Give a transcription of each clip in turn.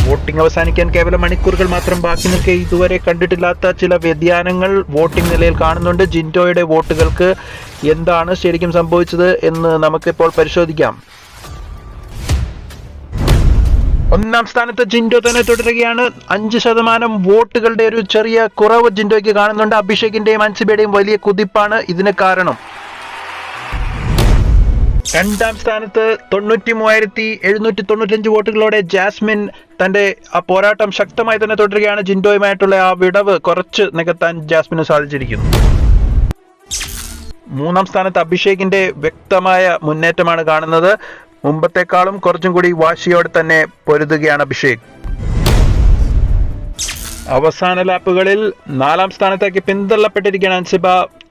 Voting അവസാനിക്കാൻ കേവലം മണിക്കൂറുകൾ മാത്രം ബാക്കി നിൽക്കെ ഇതുവരെ കണ്ടിട്ടില്ലാത്ത ചില വ്യതിയാനങ്ങൾ വോട്ടിംഗ് നിലയിൽ കാണുന്നുണ്ട്. ജിൻഡോയുടെ വോട്ടുകൾക്ക് എന്താണ് ശരിക്കും സംഭവിച്ചത് എന്ന് നമുക്കിപ്പോൾ പരിശോധിക്കാം. ഒന്നാം സ്ഥാനത്ത് ജിൻഡോ തന്നെ തുടരുകയാണ്. 5% വോട്ടുകളുടെ ഒരു ചെറിയ കുറവ് ജിൻഡോയ്ക്ക് കാണുന്നുണ്ട്. അഭിഷേകിന്റെയും അൻസിബയുടെയും വലിയ കുതിപ്പാണ് ഇതിന് കാരണം. രണ്ടാം സ്ഥാനത്ത് 93,795 വോട്ടുകളോടെ ജാസ്മിൻ തന്റെ ആ പോരാട്ടം ശക്തമായി തന്നെ തുടരുകയാണ്. ജിൻഡോയുമായിട്ടുള്ള ആ വിടവ് കുറച്ച് നികത്താൻ ജാസ്മിന് സാധിച്ചിരിക്കുന്നു. മൂന്നാം സ്ഥാനത്ത് അഭിഷേകിന്റെ വ്യക്തമായ മുന്നേറ്റമാണ് കാണുന്നത്. മുമ്പത്തെക്കാളും കുറച്ചും കൂടി വാശിയോടെ തന്നെ പൊരുതുകയാണ് അഭിഷേക്. അവസാന ലാപ്പുകളിൽ 4ാം സ്ഥാനത്തേക്ക് പിന്തള്ളപ്പെട്ടിരിക്കുകയാണ് അൻസിബ.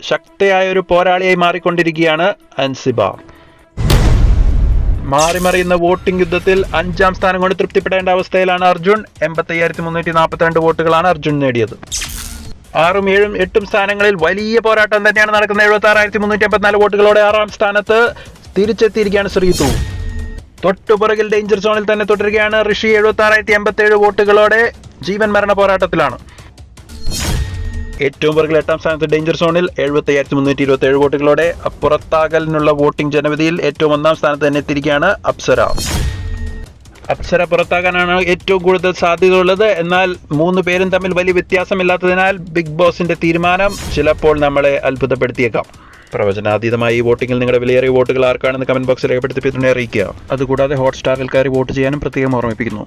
ശക്തയായ ഒരു പോരാളിയായി മാറിക്കൊണ്ടിരിക്കുകയാണ് അൻസിബ. മാറിമറിയുന്ന വോട്ടിംഗ് യുദ്ധത്തിൽ 5ാം സ്ഥാനം കൊണ്ട് തൃപ്തിപ്പെടേണ്ട അവസ്ഥയിലാണ് അർജുൻ. 85,342 വോട്ടുകളാണ് അർജുൻ നേടിയത്. 6ഉം 7ഉം 8ഉം സ്ഥാനങ്ങളിൽ വലിയ പോരാട്ടം തന്നെയാണ് നടക്കുന്നത്. 76,354 വോട്ടുകളോടെ 6ാം സ്ഥാനത്ത് തിരിച്ചെത്തിയിരിക്കുകയാണ് ശ്രീതു. തൊട്ടുപുറകിൽ ഡേഞ്ചർ സോണിൽ തന്നെ തുടരുകയാണ് ഋഷി. 76,087 വോട്ടുകളോടെ ജീവൻ മരണ പോരാട്ടത്തിലാണ്. ഏറ്റവും പുറകിൽ 8ാം സ്ഥാനത്ത് ഡേഞ്ചർ സോണിൽ 75,327 വോട്ടുകളോടെ പുറത്താകലിനുള്ള വോട്ടിംഗ് ജനവിധിയിൽ ഏറ്റവും 1ാം സ്ഥാനത്ത് തന്നെ എത്തിയിരിക്കുകയാണ് അപ്സര. അപ്സര പുറത്താകാനാണ് ഏറ്റവും കൂടുതൽ സാധ്യതയുള്ളത്. എന്നാൽ 3 പേരും തമ്മിൽ വലിയ വ്യത്യാസമില്ലാത്തതിനാൽ ബിഗ് ബോസിന്റെ തീരുമാനം ചിലപ്പോൾ നമ്മളെ അത്ഭുതപ്പെടുത്തിയേക്കാം. പ്രവചനാതീതമായി ഈ വോട്ടിംഗിൽ നിങ്ങളുടെ വിലയേറിയ വോട്ടുകൾ ആർക്കാണെന്ന് കമന്റ് ബോക്സിൽ രേഖപ്പെടുത്തി അറിയിക്കുക. അതുകൂടാതെ ഹോട്ട്സ്റ്റാറിൽ കയറി വോട്ട് ചെയ്യാനും പ്രത്യേകം ഓർമ്മിപ്പിക്കുന്നു.